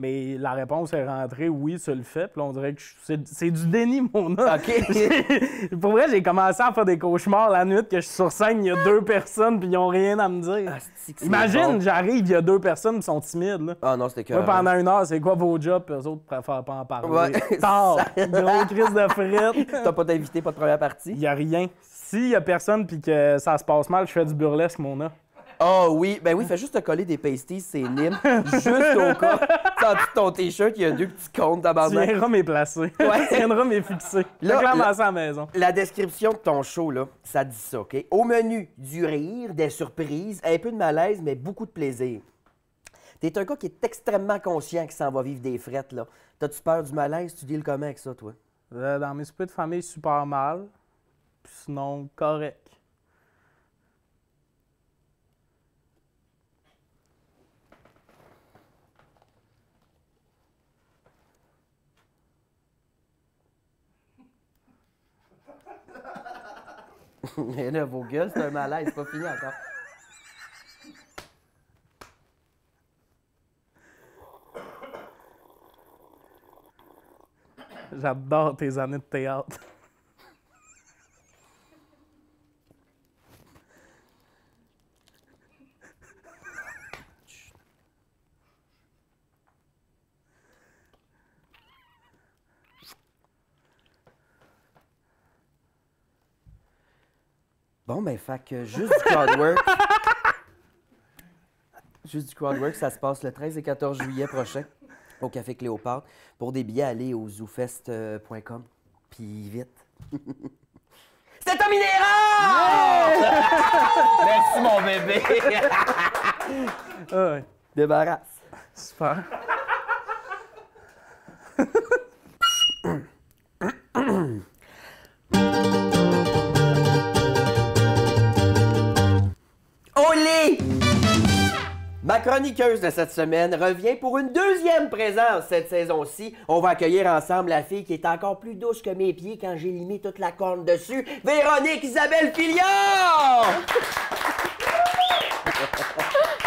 Mais la réponse est rentrée, oui, tu le fais. Puis là, on dirait que c'est du déni, mon homme. OK. Pour vrai, j'ai commencé à faire des cauchemars la nuit que je suis sur scène, il y a 2 personnes, puis ils ont rien à me dire. Imagine, j'arrive, il y a 2 personnes qui sont timides. Là. Ah non, c'était que. Moi, pendant 1 heure, c'est quoi vos jobs? Puis eux autres préfèrent pas en parler. Ouais. Tard, gros crise de frette. T'as pas d'invité, pas de première partie? Il y a rien. S'il y a personne puis que ça se passe mal, je fais du burlesque, mon homme. Oh oui, ben oui, fais juste te coller des pasties, c'est Nîmes, juste au cas. En dessous de ton t-shirt, il y a 2 petits comptes tabarnak. Tu viendras m'éplacer. Ouais. Tu viendras m'effixer. Là, Là, ça à la maison. La description de ton show, là, ça dit ça, OK? Au menu, du rire, des surprises, un peu de malaise, mais beaucoup de plaisir. T'es un gars qui est extrêmement conscient qu'il s'en va vivre des frettes, là. T'as-tu peur du malaise? Tu deals comment avec ça, toi? Dans mes soupers de famille, super mal. Puis sinon, correct. Mais là, vos gueules, c'est un malaise, c'est pas fini encore. J'adore tes années de théâtre. Bon, ben, fait que juste du crowdwork. Juste du crowdwork, ça se passe le 13 et 14 juillet prochain au Café Cléopâtre. Pour des billets, allez au zoufest.com. Puis vite. C'était Tommy Néron! Merci, mon bébé! Ouais. Débarrasse. Super. Olé! Ma chroniqueuse de cette semaine revient pour une 2e présence cette saison-ci. On va accueillir ensemble la fille qui est encore plus douce que mes pieds quand j'ai limé toute la corne dessus, Véronique Isabelle Filion!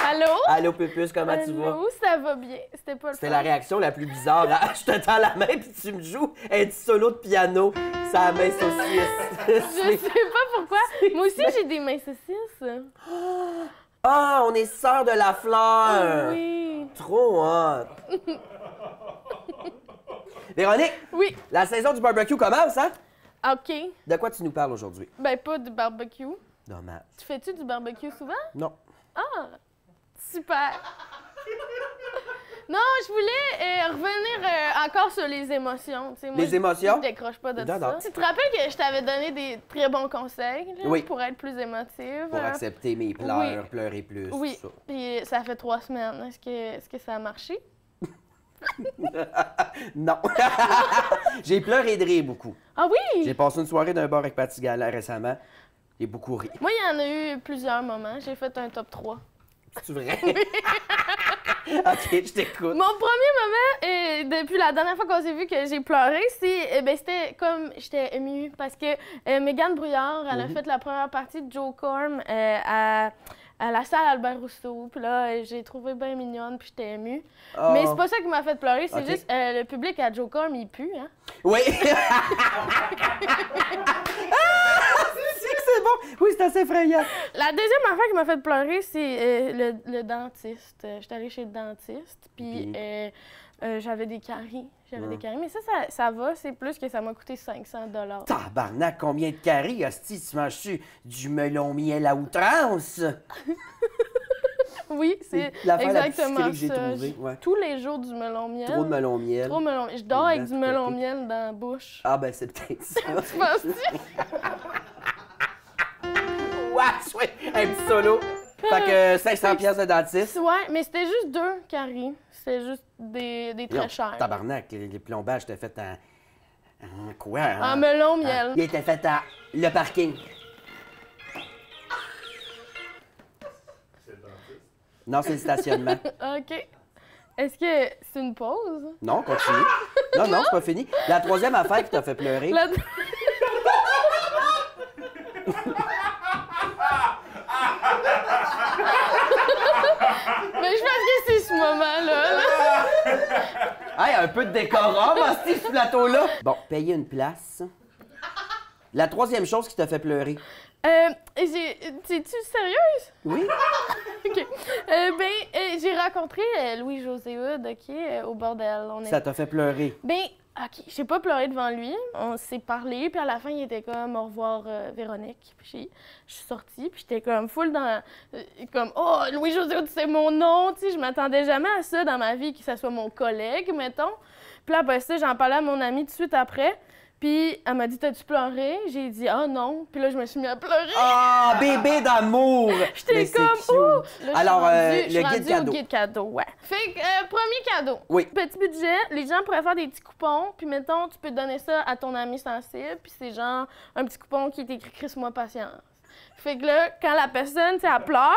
Allô? Allô, Pupus, comment tu vas? Allô, ça va bien. C'était pas le C'était fun. la réaction la plus bizarre. Ah, je te tends la main puis tu me joues un petit solo de piano. Ça main saucisse. Je sais pas pourquoi. Moi aussi, j'ai des mains saucisses. Ah, on est sœurs de la fleur. Oui. Trop hot. Véronique, Oui. la saison du barbecue commence, hein? OK. De quoi tu nous parles aujourd'hui? Ben, pas du barbecue. Dommage. Tu fais-tu du barbecue souvent? Non. Ah! Super! Non, je voulais revenir encore sur les émotions. Tu sais, moi, Les émotions? Je décroche pas de Non, non. ça. Tu te rappelles que je t'avais donné des très bons conseils là, Oui. pour être plus émotive? Pour accepter mes pleurs, Oui. pleurer plus. Oui. tout ça. Puis ça fait 3 semaines. Est-ce que ça a marché? Non. J'ai pleuré de rire beaucoup. Ah oui! J'ai passé une soirée d'un bar avec Patty Gala récemment. J'ai beaucoup ri. Moi, il y en a eu plusieurs moments. J'ai fait un top 3. C'est vrai? OK, je t'écoute. Mon premier moment, depuis la dernière fois qu'on s'est vu que j'ai pleuré, c'était comme j'étais émue parce que Mégane Brouillard, elle a fait la première partie de Joe Corm à la salle Albert Rousseau. Puis là, j'ai trouvé bien mignonne, puis j'étais émue. Oh. Mais c'est pas ça qui m'a fait pleurer, c'est Ok. juste le public à Joe Corm, il pue, hein? Oui! C'est bon! Oui, c'est assez effrayant. La deuxième affaire qui m'a fait pleurer, c'est le dentiste. J'étais allée chez le dentiste, puis j'avais des caries. Mais ça va, c'est plus que ça m'a coûté 500 $. Tabarnak, combien de caries, hostie, tu manges-tu du melon miel à outrance? Oui, c'est l'affaire la plus exactement sucrée que j'ai ça. trouvée, ouais. Tous les jours du melon miel. Trop de melon miel. Trop de melon miel. Je dors Les avec dents du tout melon pétées. miel dans la bouche. Ah ben c'est peut-être ça. Tu penses-tu? Ouais, un petit solo. Fait que 500 pièces de dentiste. Ouais, mais c'était juste 2 caries. C'était juste des très chers. Tabarnak, les plombages étaient faits en quoi? En melon miel. Il était fait à le parking. Non, c'est le stationnement. OK. Est-ce que c'est une pause? Non, continue. Non, non, c'est pas fini. La 3e affaire qui t'a fait pleurer. La- Mais je pense que c'est ce moment-là. Là. un peu de décorum, hostie, ce plateau-là. Bon, payer une place. La troisième chose qui t'a fait pleurer. T'es-tu sérieuse? Oui? OK. J'ai rencontré Louis-José Hood, OK, au bordel. Ça t'a fait pleurer. OK, j'ai pas pleuré devant lui. On s'est parlé, puis à la fin, il était comme « Au revoir, Véronique ». Puis je suis sortie, puis j'étais comme full dans... comme « Oh, Louis-José Hood, c'est mon nom », tu sais. Je m'attendais jamais à ça dans ma vie, que ça soit mon collègue, mettons. Puis là, après ça, j'en parlais à mon amie tout de suite après. Puis elle m'a dit « T'as-tu pleuré? » J'ai dit « Ah non ». Puis là, je me suis mis à pleurer. Ah, bébé d'amour! J'étais comme « Oh! » Alors, le guide cadeau. Au guide cadeau, ouais. Fait que, premier cadeau. Oui. Petit budget, les gens pourraient faire des petits coupons, puis mettons, tu peux donner ça à ton ami sensible, puis c'est genre un petit coupon qui est écrit « Crisse-moi patience ». Fait que là, quand la personne, tu sais, elle pleure,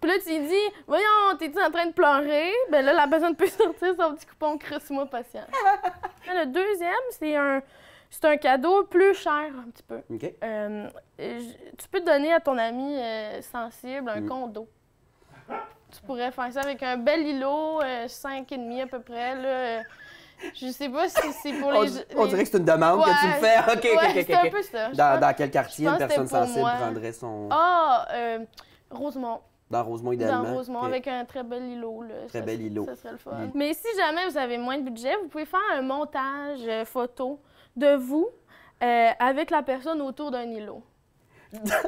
puis là, tu lui dis « Voyons, t'es-tu en train de pleurer? » Ben là, la personne peut sortir son petit coupon « Crisse-moi patience ». Le deuxième, c'est un cadeau plus cher, un petit peu. OK. Tu peux donner à ton ami sensible un condo. Tu pourrais faire ça avec un bel îlot, 5,5 à peu près. Là. Je sais pas si c'est pour les... On dirait que c'est une demande que tu me fais. OK. C'est un peu ça. Dans quel quartier une personne sensible prendrait son... Rosemont. Dans Rosemont, idéalement. Dans Rosemont, avec un très bel îlot. Là. Très bel îlot. Ça serait le fun. Mais si jamais vous avez moins de budget, vous pouvez faire un montage photo de vous avec la personne autour d'un îlot. Ça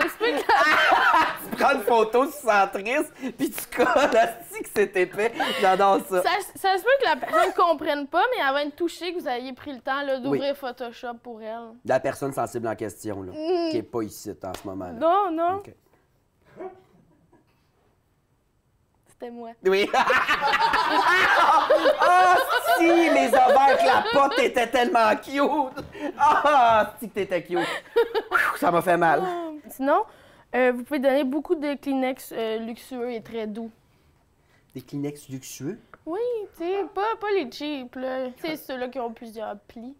se peut que... Tu prends une photo, tu sens triste, puis tu colles, asti que c'est épais. J'adore ça. Ça se peut que la personne ne comprenne pas, mais elle va être touchée que vous ayez pris le temps d'ouvrir Photoshop pour elle. La personne sensible en question, là, qui n'est pas ici en ce moment-là. Non. Okay. C'était moi. Oui. Ah, si, mes ovaires, que la pote était tellement cute. Ah, si que t'étais cute. Ça m'a fait mal. Sinon, vous pouvez donner beaucoup de Kleenex luxueux et très doux. Des Kleenex luxueux? Oui, tu sais, pas les cheap, là. Tu sais, ceux-là qui ont plusieurs plis.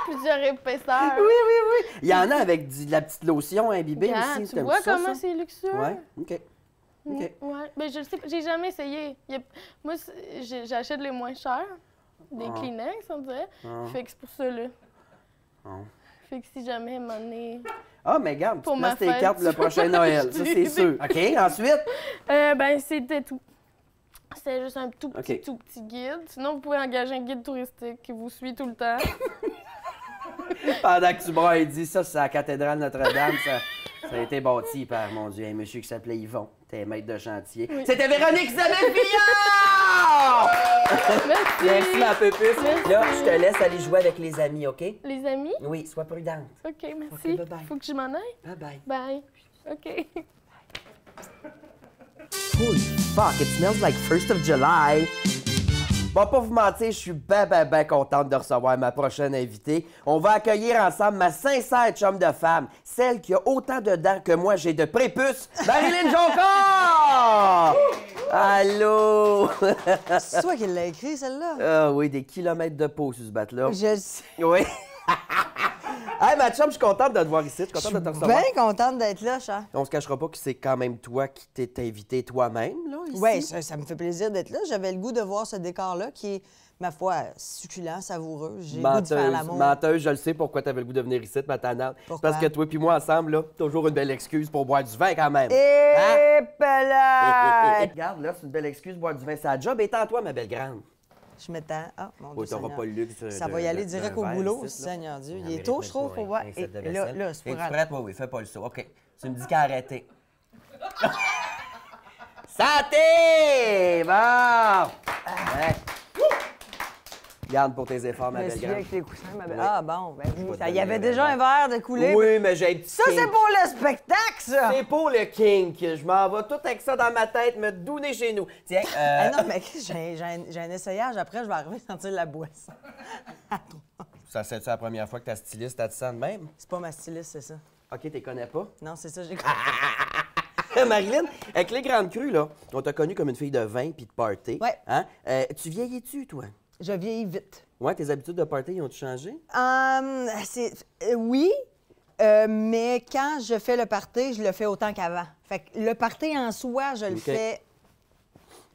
Plusieurs épaisseurs. Oui. Il y en a avec de la petite lotion imbibée aussi. Tu vois comment c'est luxueux? Ouais, OK. Ouais, mais je sais pas, j'ai jamais essayé. Moi, j'achète les moins chers, des Kleenex, on dirait. Fait que c'est pour ça, là. Fait que si jamais, à un moment donné... Ah, mais regarde, tu places tes cartes pour le prochain Noël, ça, c'est sûr. OK, ensuite? C'était tout. C'était juste un tout petit guide. Sinon, vous pouvez engager un guide touristique qui vous suit tout le temps. Pendant que tu brailles, dit ça, c'est la cathédrale Notre-Dame, ça a été bâti par, mon Dieu, un monsieur qui s'appelait Yvon. T'es maître de chantier. Oui. C'était Véronique Isabelle Fillard! Merci, ma pépisse. Là, je te laisse aller jouer avec les amis, OK? Les amis? Oui, sois prudente. OK, merci. Okay, bye-bye. Faut que je m'en aille? Bye-bye. Bye. OK. Holy fuck, it smells like 1st of July. Bon, pas vous mentir, je suis ben contente de recevoir ma prochaine invitée. On va accueillir ensemble ma sincère chum de femme, celle qui a autant de dents que moi j'ai de prépuce, Marilyn Jonca! Allô? C'est toi qui l'as écrit, celle-là? Ah oui, des kilomètres de peau sur ce batte-là. Je le sais. Oui. Hey, ma chum, je suis contente de te voir ici. Je suis contente de te recevoir. Bien contente d'être là, Charles. On se cachera pas que c'est quand même toi qui t'es invité toi-même, là, ici. Oui, ça me fait plaisir d'être là. J'avais le goût de voir ce décor-là qui est, ma foi, succulent, savoureux. J'ai le goût de faire l'amour. Menteuse, je le sais pourquoi t'avais le goût de venir ici, ma tanante. Pourquoi? Parce que toi puis moi, ensemble, là, toujours une belle excuse pour boire du vin, quand même. Et pelade! Regarde, là, c'est une belle excuse pour boire du vin. C'est la job étant toi, ma belle grande. Je m'attends. Ah, mon Dieu, t'auras pas le luxe. Ça va y aller direct au boulot, Seigneur Dieu. Il est tôt, je trouve, pour voir. Et là, c'est pour es-tu prête? Oui, fais pas le saut. OK. Tu me dis qu'à arrêter. Santé! Bon! Ouais. Garde pour tes efforts, ma belle grande. avec les coussins, ma belle. Ah, bon, ben oui. Il y avait déjà un verre de coulé. Oui, mais j'ai un petit Ça, c'est pour le spectacle, ça! C'est pour le kink. Je m'en vais tout avec ça dans ma tête, me douner chez nous. Tiens, non, mais j'ai un essayage. Après, je vais arriver à sentir la boisson. Ça, c'est la première fois que ta styliste a dit ça de même? C'est pas ma styliste, c'est ça. OK, t'es connais pas? Non, c'est ça, j'ai Marilyn, avec les Grandes Crues, là, on t'a connue comme une fille de vin puis de party. Ouais. Hein? Tu vieillis-tu, toi? Je vieillis vite. Ouais, tes habitudes de party, ils ont-tu changé? Oui, mais quand je fais le party, je le fais autant qu'avant. Fait que le party en soi, je le fais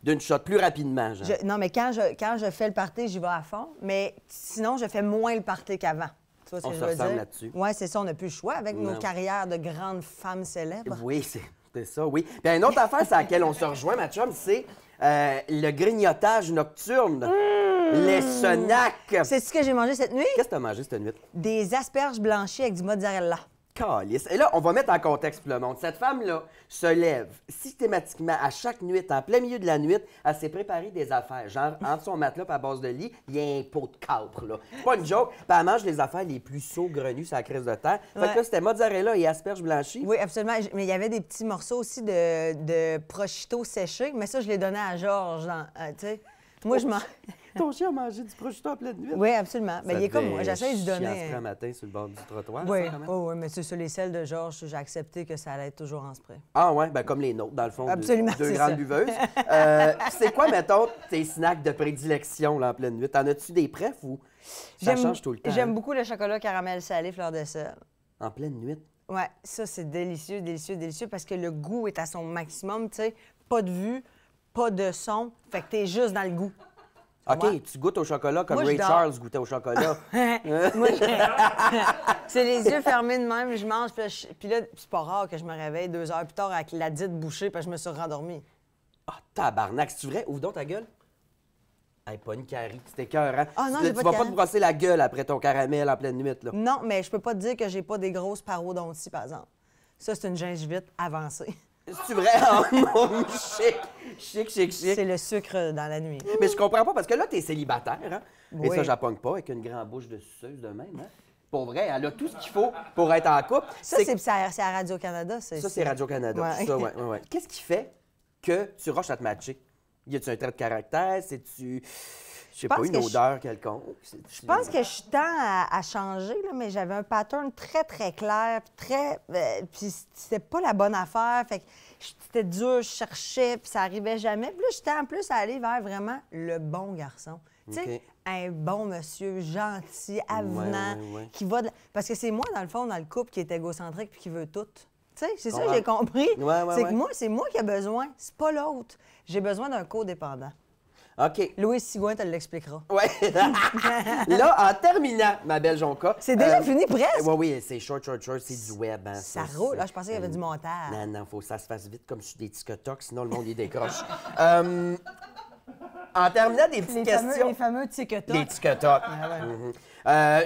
d'une shot, plus rapidement, genre. Non, mais quand je fais le party, j'y vais à fond. Mais sinon, je fais moins le party qu'avant. Tu vois ce On que se je veux ressemble dire? là-dessus. Oui, c'est ça, on n'a plus le choix avec nos Non. carrières de grandes femmes célèbres. Oui, c'est ça, oui. Puis une autre affaire, c'est à laquelle on se rejoint, ma chum, c'est le grignotage nocturne. Les snacks. C'est ce que j'ai mangé cette nuit? Qu'est-ce que tu as mangé cette nuit? Des asperges blanchies avec du mozzarella. Calice. Et là, on va mettre en contexte pour le monde. Cette femme-là se lève systématiquement à chaque nuit, en plein milieu de la nuit, elle s'est préparée des affaires. Genre, entre son matelas et à base de lit, il y a un pot de capre, là. C'est pas une joke. Puis elle mange les affaires les plus saugrenues sur la crise de terre. Fait que là, c'était mozzarella et asperges blanchies. Oui, absolument. Mais il y avait des petits morceaux aussi de prosciutto séché, mais ça, je les donnais à Georges. Tu sais, moi, je m'en... Ton chien a mangé du prosciutto en pleine nuit. Oui, absolument. Mais Ça il est comme devait moi. J'essaie de lui chiant donner. ce matin sur le bord du trottoir. Oui, ça, quand même. oui, mais c'est sur les selles de Georges, j'ai accepté que ça allait être toujours en spray. Ah ouais, ben comme les nôtres, dans le fond. Absolument, Deux c'est grandes ça. buveuses. C'est quoi, mettons, tes snacks de prédilection là, en pleine nuit? T'en as-tu des prefs ou ça change tout le temps? J'aime hein? beaucoup le chocolat caramel salé fleur de sel. En pleine nuit? Oui, ça, c'est délicieux, délicieux, délicieux parce que le goût est à son maximum, tu sais. Pas de vue, pas de son, fait que t'es juste dans le goût. OK, Ouais. tu goûtes au chocolat comme Moi, je Ray dors. Charles goûtait au chocolat. Moi, c'est les yeux fermés de même, je mange, puis là, c'est pas rare que je me réveille 2 heures plus tard avec la dite bouchée parce que je me suis rendormie. Ah, tabarnak, c'est vrai? Ouvre donc ta gueule. Hey, pas une carie, c'était écœurant. Ah non, tu j'ai tu pas de vas pas carie. te brosser la gueule après ton caramel en pleine nuit, là. Non, mais je peux pas te dire que j'ai pas des grosses parodonties, par exemple. Ça, c'est une gingivite avancée. C'est vrai? Oh, mon chic! Chic, chic, chic. C'est le sucre dans la nuit. Mais je comprends pas parce que là, t'es célibataire, hein? Et Oui. ça, j'appogne pas avec une grande bouche de suceuse de même, hein? Pour vrai, elle a tout ce qu'il faut pour être en couple. Ça, c'est à Radio-Canada. Ça, c'est Radio-Canada. Ouais. Ça, ouais. Qu'est-ce qui fait que tu rushes à te matcher? Y a-tu un trait de caractère? C'est-tu, je sais pas, pense une que odeur quelconque? Je pense que je tends à changer, là, mais j'avais un pattern très, très clair, puis très... puis c'était pas la bonne affaire, fait que c'était dur, je cherchais, puis ça arrivait jamais. Puis là, je tends en plus à aller vers vraiment le bon garçon. Tu sais, OK. un bon monsieur, gentil, avenant, ouais. qui va... Parce que c'est moi, dans le fond, dans le couple, qui est égocentrique puis qui veut tout. Tu sais, c'est ça que Ouais. j'ai compris. Ouais, c'est ouais. que moi, c'est moi qui ai besoin, c'est pas l'autre. J'ai besoin d'un codépendant. OK. Louis Sigouin te l'expliquera. Ouais. Là, en terminant, ma belle Jonca. C'est déjà fini, presque? Oui, c'est short, c'est du web. Hein, Ça roule. Ah, je pensais qu'il y avait du montage. Non, faut que ça se fasse vite comme sur des TikTok, sinon le monde y décroche. En terminant des petites questions. Les fameux TikTok. Les TikTok.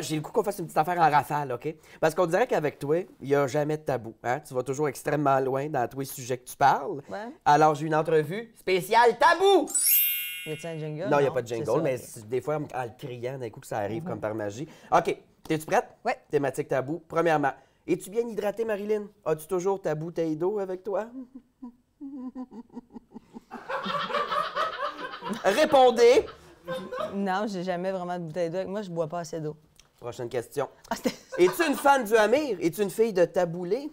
J'ai le coup qu'on fasse une petite affaire en rafale, OK? Parce qu'on dirait qu'avec toi, il n'y a jamais de tabou. Hein? Tu vas toujours extrêmement loin dans tous les sujets que tu parles. Ouais. Alors, j'ai une entrevue spéciale tabou! Y a-t-il un jingle? Non, il n'y a pas de c'est jingle, ça, mais ok. des fois, en le criant, d'un coup, que ça arrive comme par magie. OK, es-tu prête? Oui. Thématique tabou. Premièrement, es-tu bien hydratée, Marilyn? As-tu toujours ta bouteille d'eau avec toi? Répondez! Non, j'ai jamais vraiment de bouteille d'eau avec moi. Je bois pas assez d'eau. Prochaine question. Ah, Es-tu une fan du Hamir? Es-tu une fille de taboulé?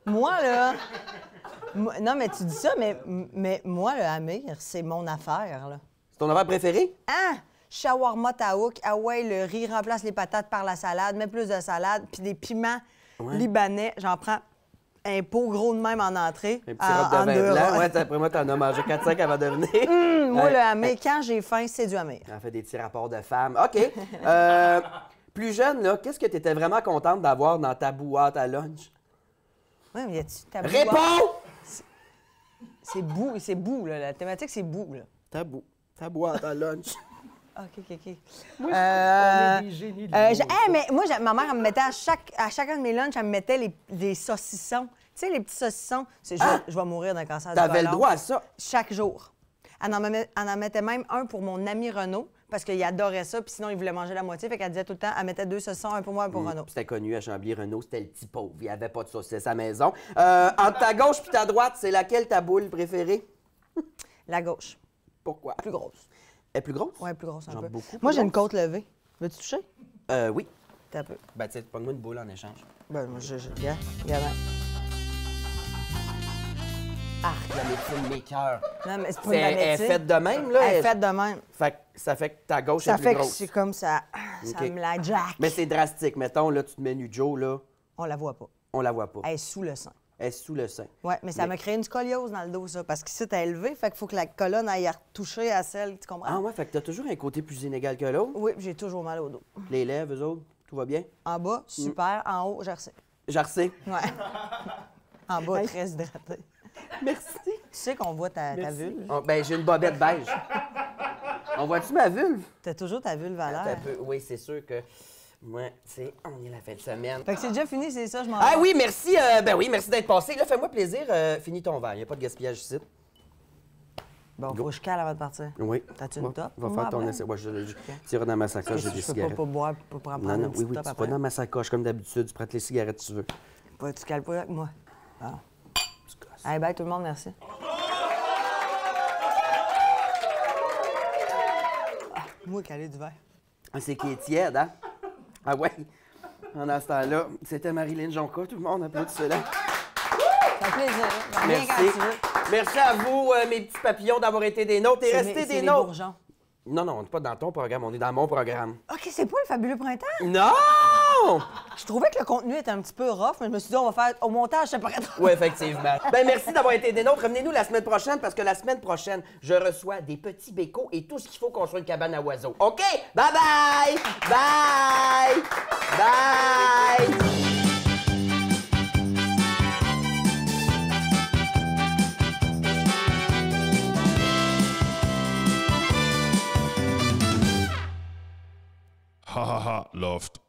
Moi, là... Non, mais tu dis ça, mais moi, le Hamir, c'est mon affaire, là. C'est ton affaire préférée? Ah! Shawarma taouk, ah ouais, le riz, remplace les patates par la salade, mets plus de salade, puis des piments libanais. J'en prends un pot gros de même en entrée. Un petit robe de en vin deux blanc. roches. Ouais, après moi, t'en as mangé 4-5 avant de venir. Moi, le Hamir, quand j'ai faim, c'est du Hamir. On fait des petits rapports de femmes. OK. Plus jeune, là, qu'est-ce que tu étais vraiment contente d'avoir dans ta boîte à lunch? Oui, mais y a-tu ta boîte? Réponds! C'est bout, là. La thématique, c'est bout, là. Ta boîte à lunch. OK. On est des génies de l'humour, mais moi, ma mère, elle me mettait à chacun de mes lunchs, elle me mettait des saucissons. Tu sais, les petits saucissons. Je vais mourir d'un cancer du T'avais le côlon. droit à ça. Chaque jour. Elle en mettait même un pour mon ami Renaud, parce qu'il adorait ça, puis sinon, il voulait manger la moitié. Fait qu'elle disait tout le temps, elle mettait 2 saucissons, un pour moi, un pour Renaud. C'était connu à Chambly, Renaud, c'était le petit pauvre. Il n'y avait pas de saucisse à la maison. Entre ta gauche puis ta droite, c'est laquelle ta boule préférée? La gauche. Pourquoi? Plus grosse. Elle est plus grosse? Ouais, plus grosse un Genre peu. beaucoup Moi, plus j'ai une grosse? côte levée. Veux-tu toucher? Oui. T'as un peu. Ben, tu sais, prends-moi une boule en échange. Ben, moi, regarde. La médecine m'écoeure. Non, mais c'est pas Elle de la est médecine. faite de même, là? Elle est faite de même. Ça fait que ta gauche Ça est plus fait que grosse. c'est comme ça. Ça OK. me la jack. Mais c'est drastique. Mettons, là, tu te mets nu Joe, là, On la voit pas. on la voit pas. Elle est sous le sein. Elle est sous le sein. Oui, mais ça m'a créé une scoliose dans le dos, ça. Parce qu'ici, t'as élevé, fait qu'il faut que la colonne aille retoucher à celle, tu comprends? Ah ouais, fait que t'as toujours un côté plus inégal que l'autre. Oui, puis j'ai toujours mal au dos. Les lèvres, eux autres, tout va bien? En bas, super. En haut, GRC. GRC. Ouais. En bas, très hydraté. Merci. Tu sais qu'on voit ta vulve? Oh, ben, j'ai une bobette beige. On voit-tu ma vulve? T'as toujours ta vulve à Attends un l'air. peu. Oui, c'est sûr que... Moi, on est la fin de semaine. Fait que c'est déjà fini, c'est ça, je m'en Ah vais. oui, merci. Merci d'être passé. Là, fais-moi plaisir. Finis ton verre. Il n'y a pas de gaspillage ici. Bon, faut que je cale avant de partir. Oui. T'as-tu une top? Va pour faire moi, ton après? essai. Ouais, je tire dans ma sacoche, j'ai des Je peux cigarettes. pas boire pour prendre Non, une non, petite oui, top tu après. vas dans ma sacoche comme d'habitude. Tu prends les cigarettes que tu veux. Ouais, tu cales pas avec moi. Ah. Tu casses. Allez, bye tout le monde, merci. Ah, moi, caler du verre. Ah, c'est qui est tiède, hein? Ah ouais. En ce temps-là, c'était Marilyn Jonca. Tout le monde applaudit cela. Ça fait plaisir. Viens quand Merci. tu veux. Merci à vous, mes petits papillons, d'avoir été des nôtres. T'es resté C'est des les nôtres. bourgeons. Non, non, on n'est pas dans ton programme, on est dans mon programme. OK, c'est pas le fabuleux printemps? Non! Je trouvais que le contenu était un petit peu rough, mais je me suis dit, on va faire au montage, c'est pas grave. Oui, effectivement. Ben merci d'avoir été des nôtres. Revenez-nous la semaine prochaine parce que la semaine prochaine, je reçois des petits bécots et tout ce qu'il faut construire une cabane à oiseaux. OK? Bye bye! Bye! Bye! Ha ha ha, Loft.